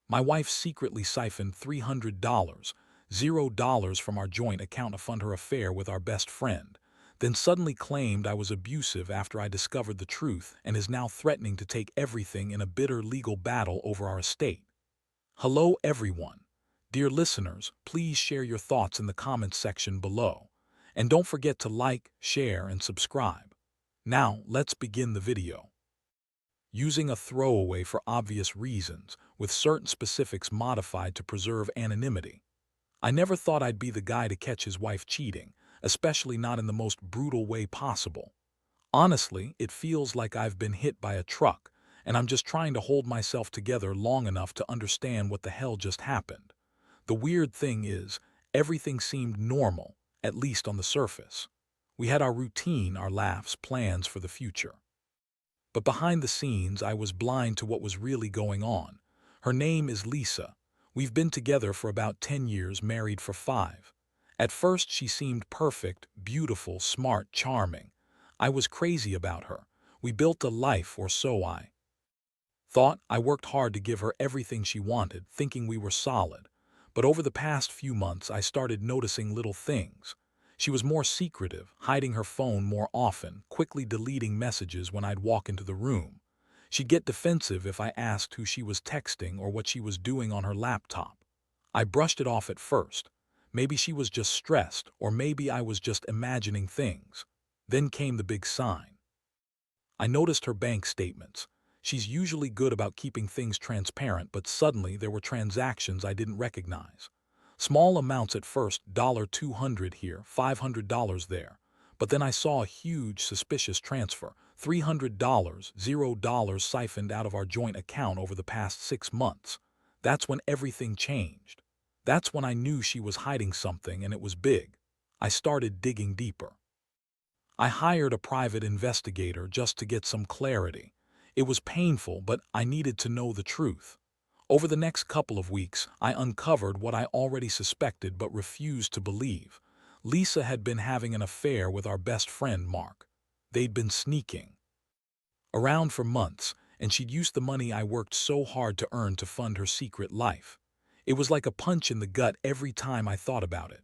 My wife secretly siphoned $300, $0 from our joint account to fund her affair with our best friend, then suddenly claimed I was abusive after I discovered the truth and is now threatening to take everything in a bitter legal battle over our estate. Hello everyone. Dear listeners, please share your thoughts in the comments section below. And don't forget to like, share, and subscribe. Now, let's begin the video. Using a throwaway for obvious reasons, with certain specifics modified to preserve anonymity. I never thought I'd be the guy to catch his wife cheating, especially not in the most brutal way possible. Honestly, it feels like I've been hit by a truck, and I'm just trying to hold myself together long enough to understand what the hell just happened. The weird thing is, everything seemed normal, at least on the surface. We had our routine, our laughs, plans for the future. But behind the scenes, I was blind to what was really going on. Her name is Lisa. We've been together for about 10 years, married for 5. At first, she seemed perfect, beautiful, smart, charming. I was crazy about her. We built a life, or so I thought. I worked hard to give her everything she wanted, thinking we were solid. But over the past few months, I started noticing little things. She was more secretive, hiding her phone more often, quickly deleting messages when I'd walk into the room. She'd get defensive if I asked who she was texting or what she was doing on her laptop. I brushed it off at first. Maybe she was just stressed, or maybe I was just imagining things. Then came the big sign. I noticed her bank statements. She's usually good about keeping things transparent, but suddenly there were transactions I didn't recognize. Small amounts at first, $200 here, $500 there. But then I saw a huge, suspicious transfer, $300, $0 siphoned out of our joint account over the past 6 months. That's when everything changed. That's when I knew she was hiding something, and it was big. I started digging deeper. I hired a private investigator just to get some clarity. It was painful, but I needed to know the truth. Over the next couple of weeks, I uncovered what I already suspected but refused to believe. Lisa had been having an affair with our best friend, Mark. They'd been sneaking around for months, and she'd used the money I worked so hard to earn to fund her secret life. It was like a punch in the gut every time I thought about it.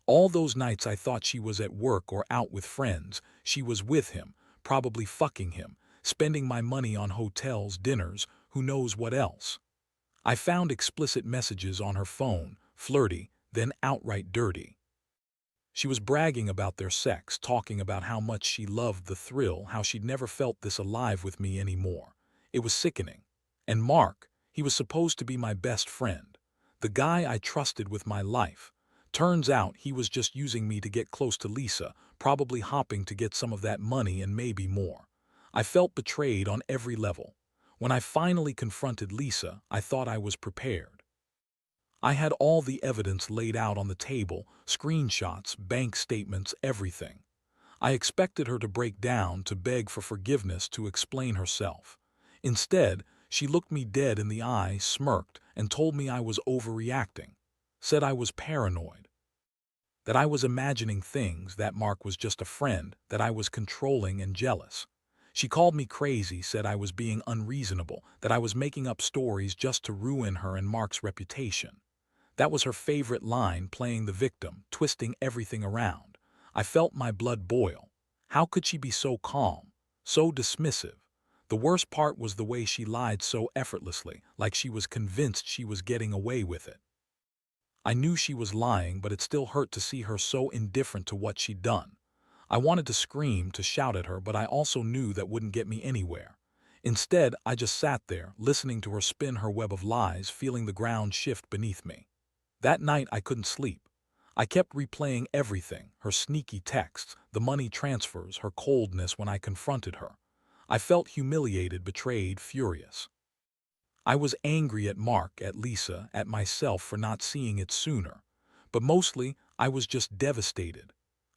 All those nights I thought she was at work or out with friends, she was with him, probably fucking him, spending my money on hotels, dinners, who knows what else. I found explicit messages on her phone, flirty, then outright dirty. She was bragging about their sex, talking about how much she loved the thrill, how she'd never felt this alive with me anymore. It was sickening. And Mark, he was supposed to be my best friend, the guy I trusted with my life. Turns out he was just using me to get close to Lisa, probably hoping to get some of that money and maybe more. I felt betrayed on every level. When I finally confronted Lisa, I thought I was prepared. I had all the evidence laid out on the table, screenshots, bank statements, everything. I expected her to break down, to beg for forgiveness, to explain herself. Instead, she looked me dead in the eye, smirked, and told me I was overreacting. Said I was paranoid. That I was imagining things, that Mark was just a friend, that I was controlling and jealous. She called me crazy, said I was being unreasonable, that I was making up stories just to ruin her and Mark's reputation. That was her favorite line, playing the victim, twisting everything around. I felt my blood boil. How could she be so calm, so dismissive? The worst part was the way she lied so effortlessly, like she was convinced she was getting away with it. I knew she was lying, but it still hurt to see her so indifferent to what she'd done. I wanted to scream, to shout at her, but I also knew that wouldn't get me anywhere. Instead, I just sat there, listening to her spin her web of lies, feeling the ground shift beneath me. That night, I couldn't sleep. I kept replaying everything, her sneaky texts, the money transfers, her coldness when I confronted her. I felt humiliated, betrayed, furious. I was angry at Mark, at Lisa, at myself for not seeing it sooner. But mostly, I was just devastated.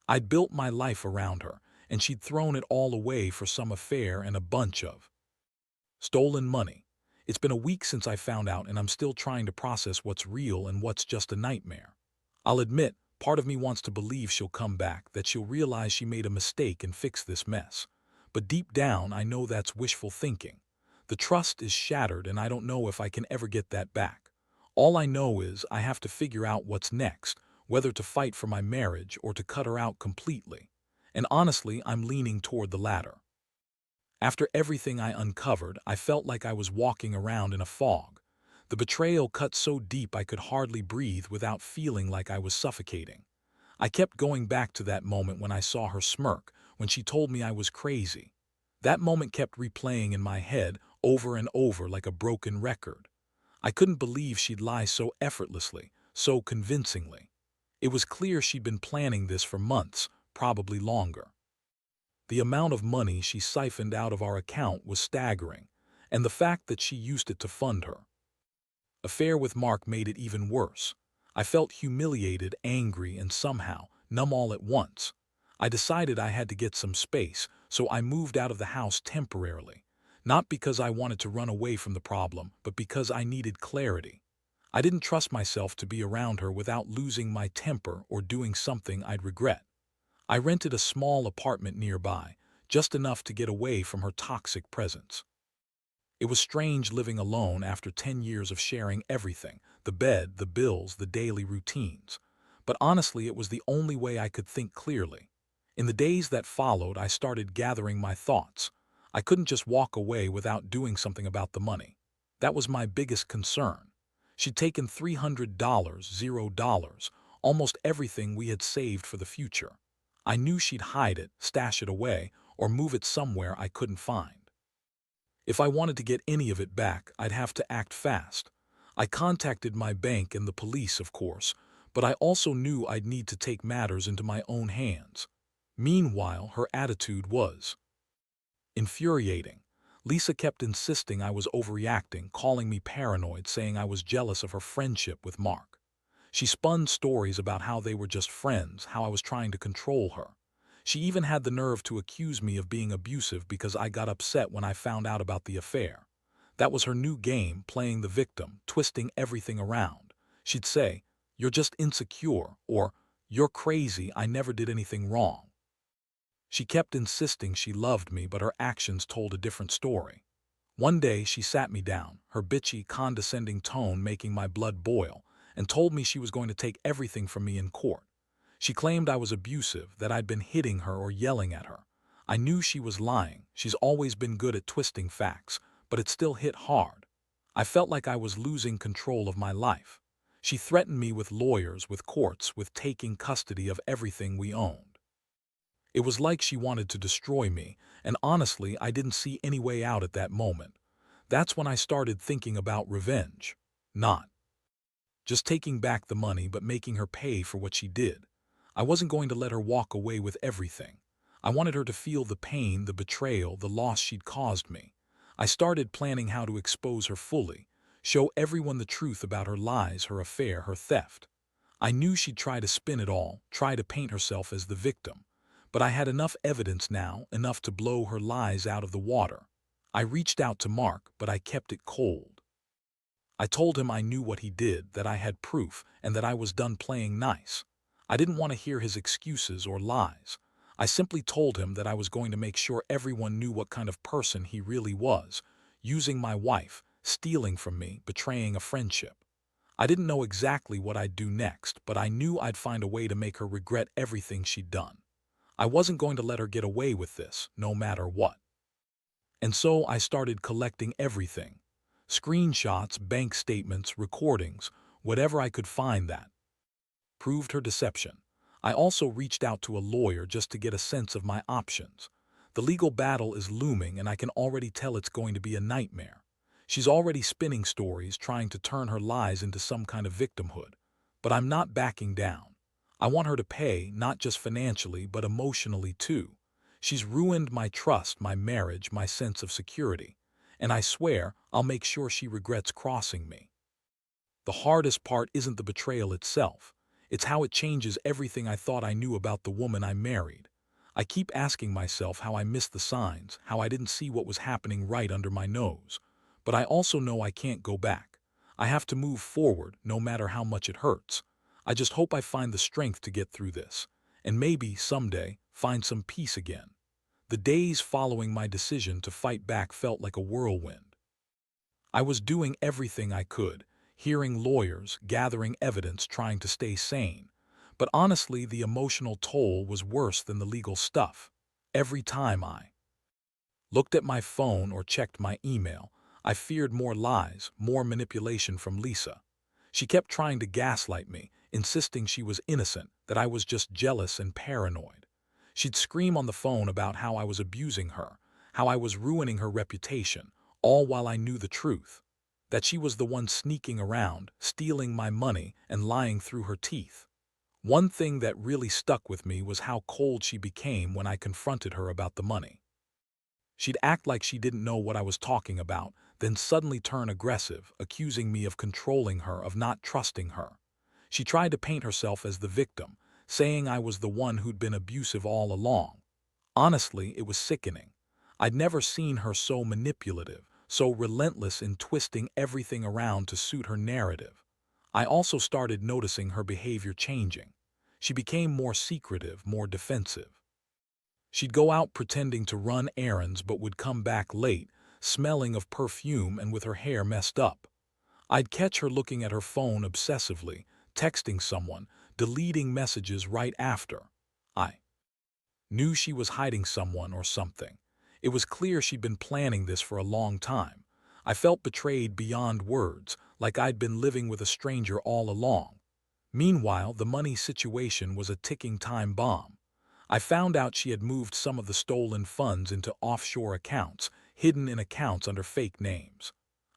I'd built my life around her, and she'd thrown it all away for some affair and a bunch of stolen money. It's been a week since I found out, and I'm still trying to process what's real and what's just a nightmare. I'll admit, part of me wants to believe she'll come back, that she'll realize she made a mistake and fix this mess. But deep down, I know that's wishful thinking. The trust is shattered and I don't know if I can ever get that back. All I know is I have to figure out what's next, whether to fight for my marriage or to cut her out completely. And honestly, I'm leaning toward the latter. After everything I uncovered, I felt like I was walking around in a fog. The betrayal cut so deep I could hardly breathe without feeling like I was suffocating. I kept going back to that moment when I saw her smirk, when she told me I was crazy. That moment kept replaying in my head over and over like a broken record. I couldn't believe she'd lie so effortlessly, so convincingly. It was clear she'd been planning this for months, probably longer. The amount of money she siphoned out of our account was staggering, and the fact that she used it to fund her affair with Mark made it even worse. I felt humiliated, angry, and somehow numb all at once. I decided I had to get some space, so I moved out of the house temporarily. Not because I wanted to run away from the problem, but because I needed clarity. I didn't trust myself to be around her without losing my temper or doing something I'd regret. I rented a small apartment nearby, just enough to get away from her toxic presence. It was strange living alone after 10 years of sharing everything, the bed, the bills, the daily routines. But honestly, it was the only way I could think clearly. In the days that followed, I started gathering my thoughts. I couldn't just walk away without doing something about the money. That was my biggest concern. She'd taken $300, $0, almost everything we had saved for the future. I knew she'd hide it, stash it away, or move it somewhere I couldn't find. If I wanted to get any of it back, I'd have to act fast. I contacted my bank and the police, of course, but I also knew I'd need to take matters into my own hands. Meanwhile, her attitude was infuriating. Lisa kept insisting I was overreacting, calling me paranoid, saying I was jealous of her friendship with Mark. She spun stories about how they were just friends, how I was trying to control her. She even had the nerve to accuse me of being abusive because I got upset when I found out about the affair. That was her new game, playing the victim, twisting everything around. She'd say, "You're just insecure," or "You're crazy, I never did anything wrong." She kept insisting she loved me, but her actions told a different story. One day she sat me down, her bitchy, condescending tone making my blood boil, and told me she was going to take everything from me in court. She claimed I was abusive, that I'd been hitting her or yelling at her. I knew she was lying. She's always been good at twisting facts, but it still hit hard. I felt like I was losing control of my life. She threatened me with lawyers, with courts, with taking custody of everything we owned. It was like she wanted to destroy me, and honestly, I didn't see any way out at that moment. That's when I started thinking about revenge. Not just taking back the money, but making her pay for what she did. I wasn't going to let her walk away with everything. I wanted her to feel the pain, the betrayal, the loss she'd caused me. I started planning how to expose her fully, show everyone the truth about her lies, her affair, her theft. I knew she'd try to spin it all, try to paint herself as the victim. But I had enough evidence now, enough to blow her lies out of the water. I reached out to Mark, but I kept it cold. I told him I knew what he did, that I had proof, and that I was done playing nice. I didn't want to hear his excuses or lies. I simply told him that I was going to make sure everyone knew what kind of person he really was, using my wife, stealing from me, betraying a friendship. I didn't know exactly what I'd do next, but I knew I'd find a way to make her regret everything she'd done. I wasn't going to let her get away with this, no matter what. And so I started collecting everything. Screenshots, bank statements, recordings, whatever I could find that proved her deception. I also reached out to a lawyer just to get a sense of my options. The legal battle is looming, and I can already tell it's going to be a nightmare. She's already spinning stories, trying to turn her lies into some kind of victimhood. But I'm not backing down. I want her to pay, not just financially, but emotionally too. She's ruined my trust, my marriage, my sense of security. And I swear I'll make sure she regrets crossing me. The hardest part isn't the betrayal itself. It's how it changes everything I thought I knew about the woman I married. I keep asking myself how I missed the signs, how I didn't see what was happening right under my nose. But I also know I can't go back. I have to move forward, no matter how much it hurts. I just hope I find the strength to get through this, and maybe, someday, find some peace again. The days following my decision to fight back felt like a whirlwind. I was doing everything I could, hearing lawyers, gathering evidence, trying to stay sane. But honestly, the emotional toll was worse than the legal stuff. Every time I looked at my phone or checked my email, I feared more lies, more manipulation from Lisa. She kept trying to gaslight me, insisting she was innocent, that I was just jealous and paranoid. She'd scream on the phone about how I was abusing her, how I was ruining her reputation, all while I knew the truth. That she was the one sneaking around, stealing my money, and lying through her teeth. One thing that really stuck with me was how cold she became when I confronted her about the money. She'd act like she didn't know what I was talking about, then suddenly turn aggressive, accusing me of controlling her, of not trusting her. She tried to paint herself as the victim, saying I was the one who'd been abusive all along. Honestly, it was sickening. I'd never seen her so manipulative, so relentless in twisting everything around to suit her narrative. I also started noticing her behavior changing. She became more secretive, more defensive. She'd go out pretending to run errands but would come back late, smelling of perfume and with her hair messed up. I'd catch her looking at her phone obsessively, texting someone, deleting messages right after. I knew she was hiding someone or something. It was clear she'd been planning this for a long time. I felt betrayed beyond words, like I'd been living with a stranger all along. Meanwhile, the money situation was a ticking time bomb. I found out she had moved some of the stolen funds into offshore accounts, hidden in accounts under fake names.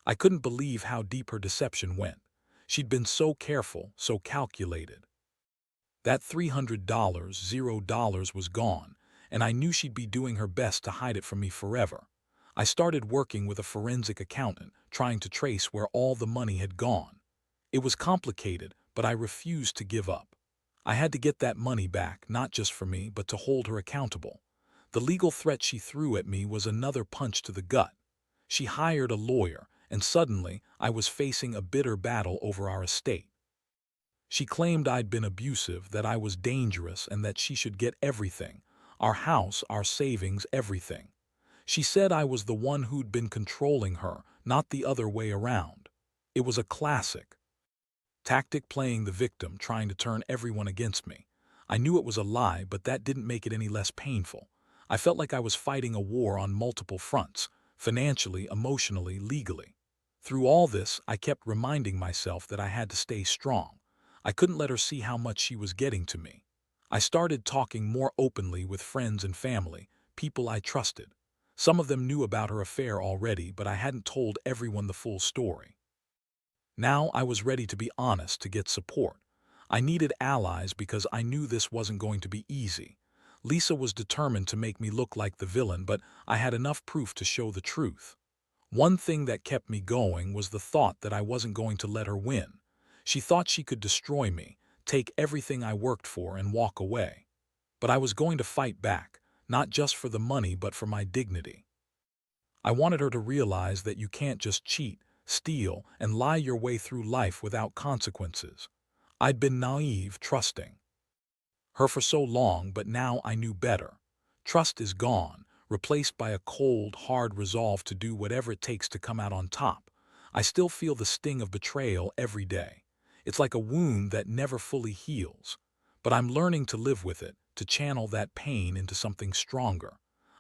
I couldn't believe how deep her deception went. She'd been so careful, so calculated. That $300, $0 was gone, and I knew she'd be doing her best to hide it from me forever. I started working with a forensic accountant, trying to trace where all the money had gone. It was complicated, but I refused to give up. I had to get that money back, not just for me, but to hold her accountable. The legal threat she threw at me was another punch to the gut. She hired a lawyer, and suddenly I was facing a bitter battle over our estate. She claimed I'd been abusive, that I was dangerous, and that she should get everything. Our house, our savings, everything. She said I was the one who'd been controlling her, not the other way around. It was a classic tactic, playing the victim, trying to turn everyone against me. I knew it was a lie, but that didn't make it any less painful. I felt like I was fighting a war on multiple fronts, financially, emotionally, legally. Through all this, I kept reminding myself that I had to stay strong. I couldn't let her see how much she was getting to me. I started talking more openly with friends and family, people I trusted. Some of them knew about her affair already, but I hadn't told everyone the full story. Now I was ready to be honest, to get support. I needed allies because I knew this wasn't going to be easy. Lisa was determined to make me look like the villain, but I had enough proof to show the truth. One thing that kept me going was the thought that I wasn't going to let her win. She thought she could destroy me, take everything I worked for, and walk away. But I was going to fight back, not just for the money but for my dignity. I wanted her to realize that you can't just cheat, steal, and lie your way through life without consequences. I'd been naive, trusting her for so long, but now I knew better. Trust is gone, replaced by a cold, hard resolve to do whatever it takes to come out on top. I still feel the sting of betrayal every day. It's like a wound that never fully heals. But I'm learning to live with it, to channel that pain into something stronger.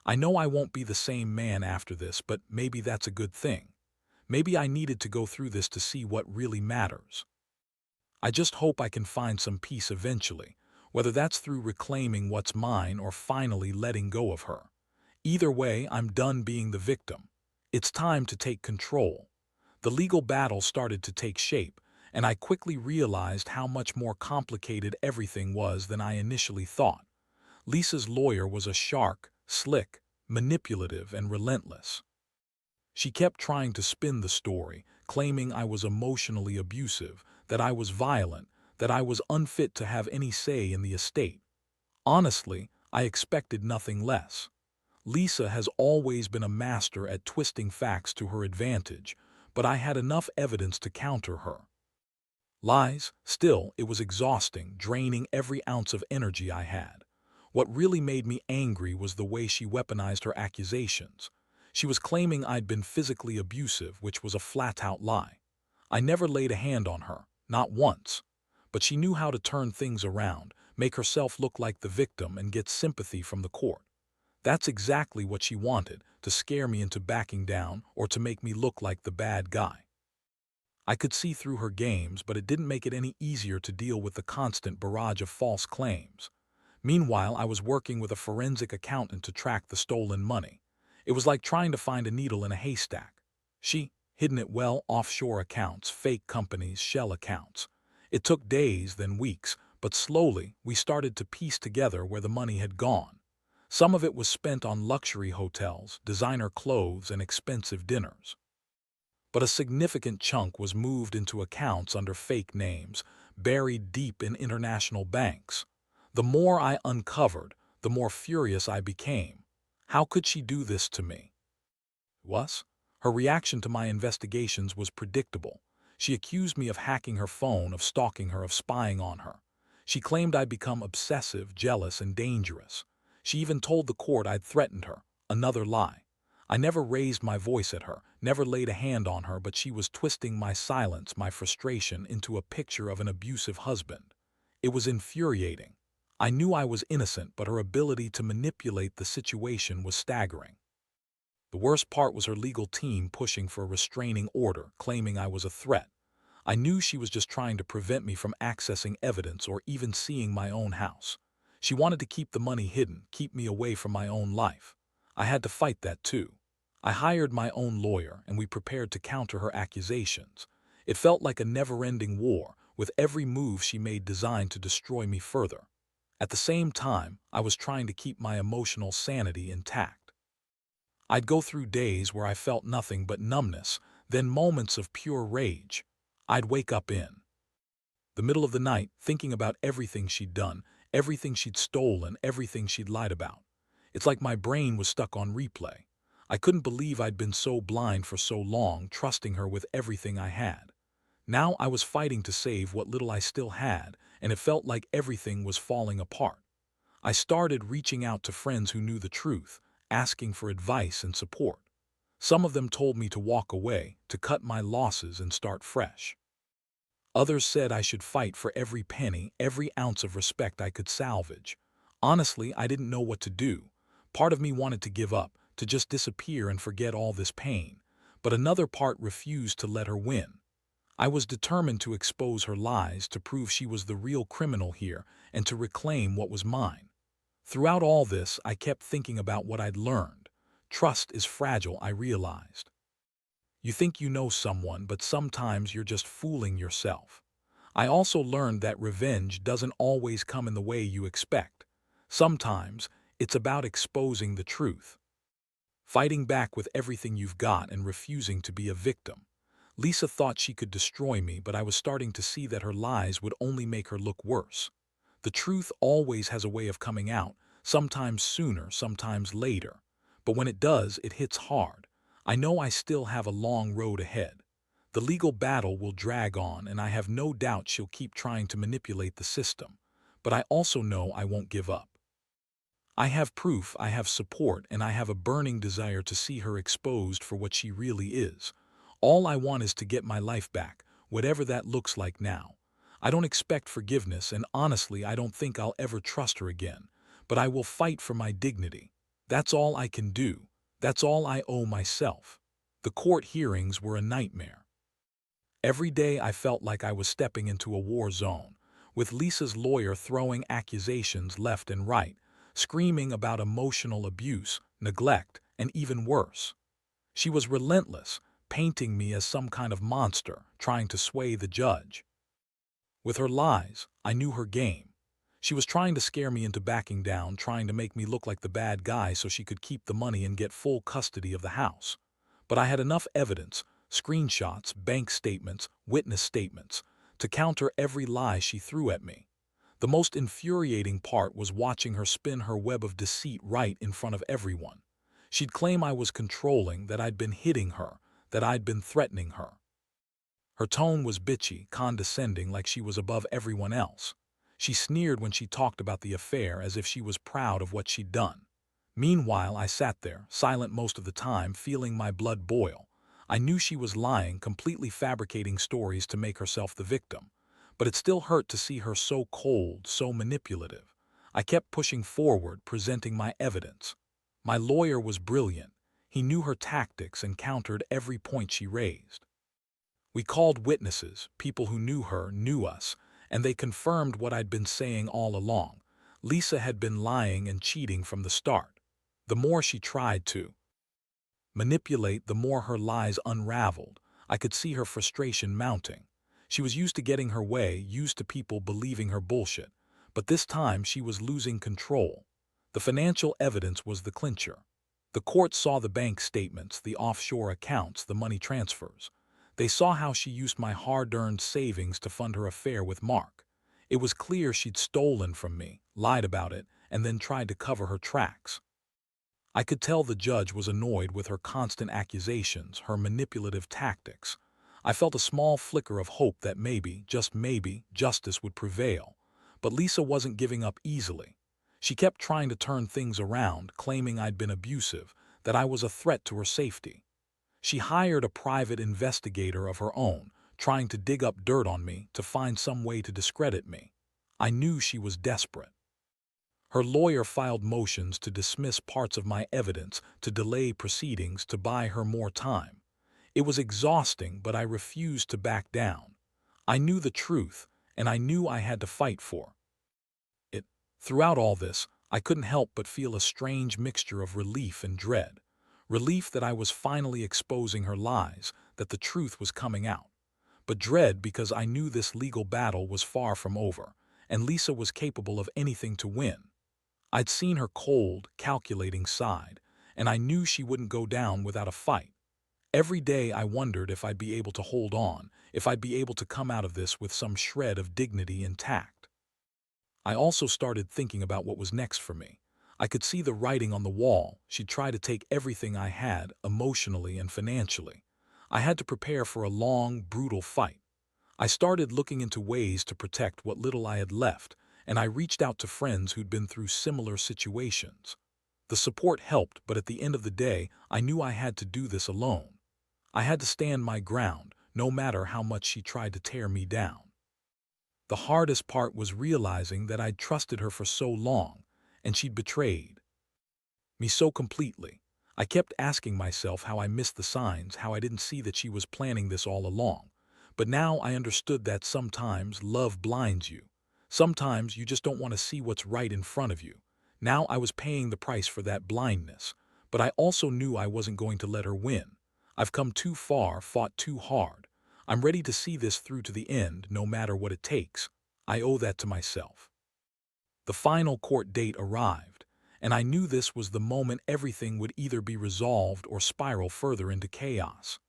I know I won't be the same man after this, but maybe that's a good thing. Maybe I needed to go through this to see what really matters. I just hope I can find some peace eventually, whether that's through reclaiming what's mine or finally letting go of her. Either way, I'm done being the victim. It's time to take control. The legal battle started to take shape, and I quickly realized how much more complicated everything was than I initially thought. Lisa's lawyer was a shark, slick, manipulative, and relentless. She kept trying to spin the story, claiming I was emotionally abusive, that I was violent, that I was unfit to have any say in the estate. Honestly, I expected nothing less. Lisa has always been a master at twisting facts to her advantage, but I had enough evidence to counter her. Lies, still, it was exhausting, draining every ounce of energy I had. What really made me angry was the way she weaponized her accusations. She was claiming I'd been physically abusive, which was a flat-out lie. I never laid a hand on her, not once. But she knew how to turn things around, make herself look like the victim, and get sympathy from the court. That's exactly what she wanted, to scare me into backing down or to make me look like the bad guy. I could see through her games, but it didn't make it any easier to deal with the constant barrage of false claims. Meanwhile, I was working with a forensic accountant to track the stolen money. It was like trying to find a needle in a haystack. She hidden it well: offshore accounts, fake companies, shell accounts. It took days, then weeks, but slowly we started to piece together where the money had gone. Some of it was spent on luxury hotels, designer clothes, and expensive dinners. But a significant chunk was moved into accounts under fake names, buried deep in international banks. The more I uncovered, the more furious I became. How could she do this to me? Her reaction to my investigations was predictable. She accused me of hacking her phone, of stalking her, of spying on her. She claimed I'd become obsessive, jealous, and dangerous. She even told the court I'd threatened her. Another lie. I never raised my voice at her, never laid a hand on her, but she was twisting my silence, my frustration, into a picture of an abusive husband. It was infuriating. I knew I was innocent, but her ability to manipulate the situation was staggering. The worst part was her legal team pushing for a restraining order, claiming I was a threat. I knew she was just trying to prevent me from accessing evidence or even seeing my own house. She wanted to keep the money hidden, keep me away from my own life. I had to fight that too. I hired my own lawyer, and we prepared to counter her accusations. It felt like a never-ending war, with every move she made designed to destroy me further. At the same time, I was trying to keep my emotional sanity intact. I'd go through days where I felt nothing but numbness, then moments of pure rage. I'd wake up in the middle of the night thinking about everything she'd done, everything she'd stolen, everything she'd lied about. It's like my brain was stuck on replay. I couldn't believe I'd been so blind for so long, trusting her with everything I had. Now I was fighting to save what little I still had, and it felt like everything was falling apart. I started reaching out to friends who knew the truth, asking for advice and support. Some of them told me to walk away, to cut my losses and start fresh. Others said I should fight for every penny, every ounce of respect I could salvage. Honestly, I didn't know what to do. Part of me wanted to give up, to just disappear and forget all this pain. But another part refused to let her win. I was determined to expose her lies, to prove she was the real criminal here, and to reclaim what was mine. Throughout all this, I kept thinking about what I'd learned. Trust is fragile, I realized. You think you know someone, but sometimes you're just fooling yourself. I also learned that revenge doesn't always come in the way you expect. Sometimes, it's about exposing the truth. Fighting back with everything you've got and refusing to be a victim. Lisa thought she could destroy me, but I was starting to see that her lies would only make her look worse. The truth always has a way of coming out, sometimes sooner, sometimes later. But when it does, it hits hard. I know I still have a long road ahead. The legal battle will drag on, and I have no doubt she'll keep trying to manipulate the system. But I also know I won't give up. I have proof, I have support, and I have a burning desire to see her exposed for what she really is. All I want is to get my life back, whatever that looks like now. I don't expect forgiveness, and honestly, I don't think I'll ever trust her again. But I will fight for my dignity. That's all I can do. That's all I owe myself. The court hearings were a nightmare. Every day I felt like I was stepping into a war zone, with Lisa's lawyer throwing accusations left and right, screaming about emotional abuse, neglect, and even worse. She was relentless, painting me as some kind of monster, trying to sway the judge. With her lies, I knew her game. She was trying to scare me into backing down, trying to make me look like the bad guy so she could keep the money and get full custody of the house. But I had enough evidence, screenshots, bank statements, witness statements, to counter every lie she threw at me. The most infuriating part was watching her spin her web of deceit right in front of everyone. She'd claim I was controlling, that I'd been hitting her, that I'd been threatening her. Her tone was bitchy, condescending, like she was above everyone else. She sneered when she talked about the affair as if she was proud of what she'd done. Meanwhile, I sat there, silent most of the time, feeling my blood boil. I knew she was lying, completely fabricating stories to make herself the victim. But it still hurt to see her so cold, so manipulative. I kept pushing forward, presenting my evidence. My lawyer was brilliant. He knew her tactics and countered every point she raised. We called witnesses, people who knew her, knew us, and they confirmed what I'd been saying all along. Lisa had been lying and cheating from the start. The more she tried to manipulate, the more her lies unraveled. I could see her frustration mounting. She was used to getting her way, used to people believing her bullshit. But this time she was losing control. The financial evidence was the clincher. The court saw the bank statements, the offshore accounts, the money transfers. They saw how she used my hard-earned savings to fund her affair with Mark. It was clear she'd stolen from me, lied about it, and then tried to cover her tracks. I could tell the judge was annoyed with her constant accusations, her manipulative tactics. I felt a small flicker of hope that maybe, just maybe, justice would prevail. But Lisa wasn't giving up easily. She kept trying to turn things around, claiming I'd been abusive, that I was a threat to her safety. She hired a private investigator of her own, trying to dig up dirt on me, to find some way to discredit me. I knew she was desperate. Her lawyer filed motions to dismiss parts of my evidence, to delay proceedings, to buy her more time. It was exhausting, but I refused to back down. I knew the truth, and I knew I had to fight for it. Throughout all this, I couldn't help but feel a strange mixture of relief and dread. Relief that I was finally exposing her lies, that the truth was coming out. But dread because I knew this legal battle was far from over, and Lisa was capable of anything to win. I'd seen her cold, calculating side, and I knew she wouldn't go down without a fight. Every day I wondered if I'd be able to hold on, if I'd be able to come out of this with some shred of dignity intact. I also started thinking about what was next for me. I could see the writing on the wall. She'd try to take everything I had, emotionally and financially. I had to prepare for a long, brutal fight. I started looking into ways to protect what little I had left, and I reached out to friends who'd been through similar situations. The support helped, but at the end of the day, I knew I had to do this alone. I had to stand my ground, no matter how much she tried to tear me down. The hardest part was realizing that I'd trusted her for so long, and she'd betrayed me so completely. I kept asking myself how I missed the signs, how I didn't see that she was planning this all along. But now I understood that sometimes love blinds you. Sometimes you just don't want to see what's right in front of you. Now I was paying the price for that blindness, but I also knew I wasn't going to let her win. I've come too far, fought too hard. I'm ready to see this through to the end, no matter what it takes. I owe that to myself. The final court date arrived, and I knew this was the moment everything would either be resolved or spiral further into chaos.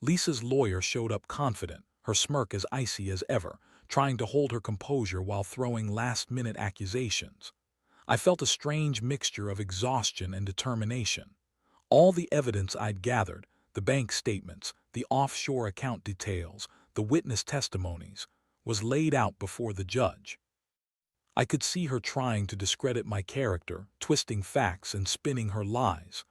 Lisa's lawyer showed up confident, her smirk as icy as ever, trying to hold her composure while throwing last-minute accusations. I felt a strange mixture of exhaustion and determination. All the evidence I'd gathered, the bank statements, the offshore account details, the witness testimonies, was laid out before the judge. I could see her trying to discredit my character, twisting facts and spinning her lies.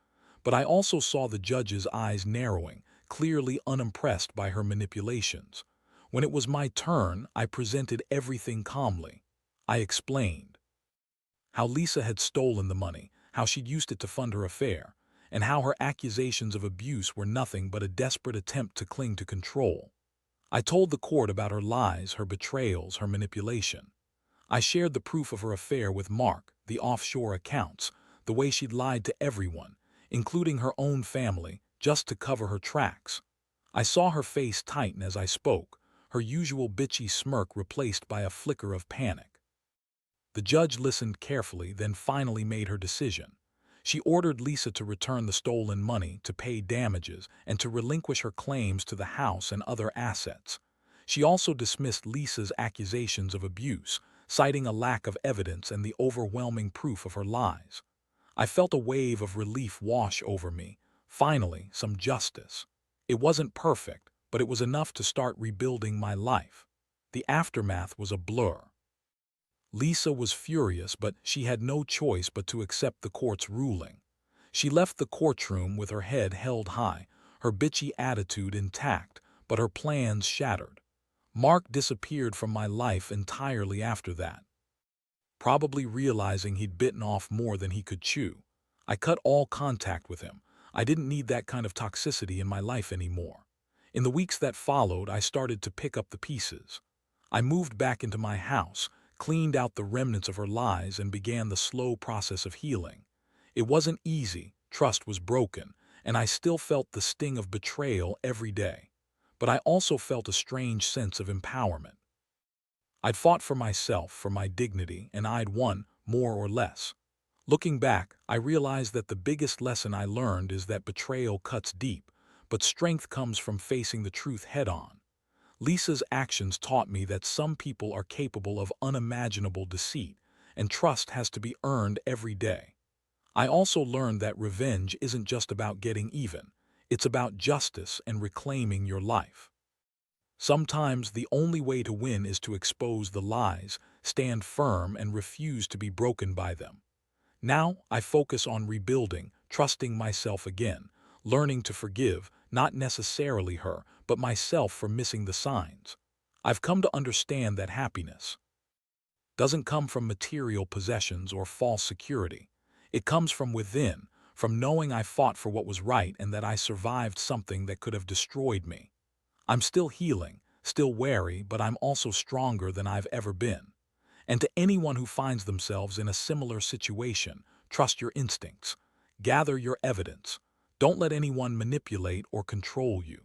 But I also saw the judge's eyes narrowing, clearly unimpressed by her manipulations. When it was my turn, I presented everything calmly. I explained how Lisa had stolen the money, how she'd used it to fund her affair, and how her accusations of abuse were nothing but a desperate attempt to cling to control. I told the court about her lies, her betrayals, her manipulation. I shared the proof of her affair with Mark, the offshore accounts, the way she'd lied to everyone, including her own family, just to cover her tracks. I saw her face tighten as I spoke, her usual bitchy smirk replaced by a flicker of panic. The judge listened carefully, then finally made her decision. She ordered Lisa to return the stolen money, to pay damages, and to relinquish her claims to the house and other assets. She also dismissed Lisa's accusations of abuse, citing a lack of evidence and the overwhelming proof of her lies. I felt a wave of relief wash over me. Finally, some justice. It wasn't perfect, but it was enough to start rebuilding my life. The aftermath was a blur. Lisa was furious, but she had no choice but to accept the court's ruling. She left the courtroom with her head held high, her bitchy attitude intact, but her plans shattered. Mark disappeared from my life entirely after that, probably realizing he'd bitten off more than he could chew. I cut all contact with him. I didn't need that kind of toxicity in my life anymore. In the weeks that followed, I started to pick up the pieces. I moved back into my house, cleaned out the remnants of her lies, and began the slow process of healing. It wasn't easy, trust was broken, and I still felt the sting of betrayal every day. But I also felt a strange sense of empowerment. I'd fought for myself, for my dignity, and I'd won, more or less. Looking back, I realized that the biggest lesson I learned is that betrayal cuts deep, but strength comes from facing the truth head-on. Lisa's actions taught me that some people are capable of unimaginable deceit, and trust has to be earned every day. I also learned that revenge isn't just about getting even. It's about justice and reclaiming your life. Sometimes the only way to win is to expose the lies, stand firm, and refuse to be broken by them. Now I focus on rebuilding, trusting myself again, learning to forgive, not necessarily her, but myself for missing the signs. I've come to understand that happiness doesn't come from material possessions or false security. It comes from within, from knowing I fought for what was right and that I survived something that could have destroyed me. I'm still healing, still wary, but I'm also stronger than I've ever been. And to anyone who finds themselves in a similar situation, trust your instincts. Gather your evidence. Don't let anyone manipulate or control you.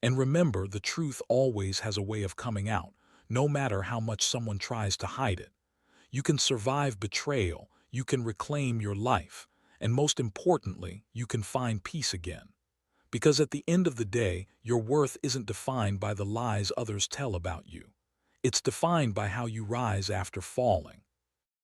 And remember, the truth always has a way of coming out, no matter how much someone tries to hide it. You can survive betrayal, you can reclaim your life, and most importantly, you can find peace again. Because at the end of the day, your worth isn't defined by the lies others tell about you. It's defined by how you rise after falling.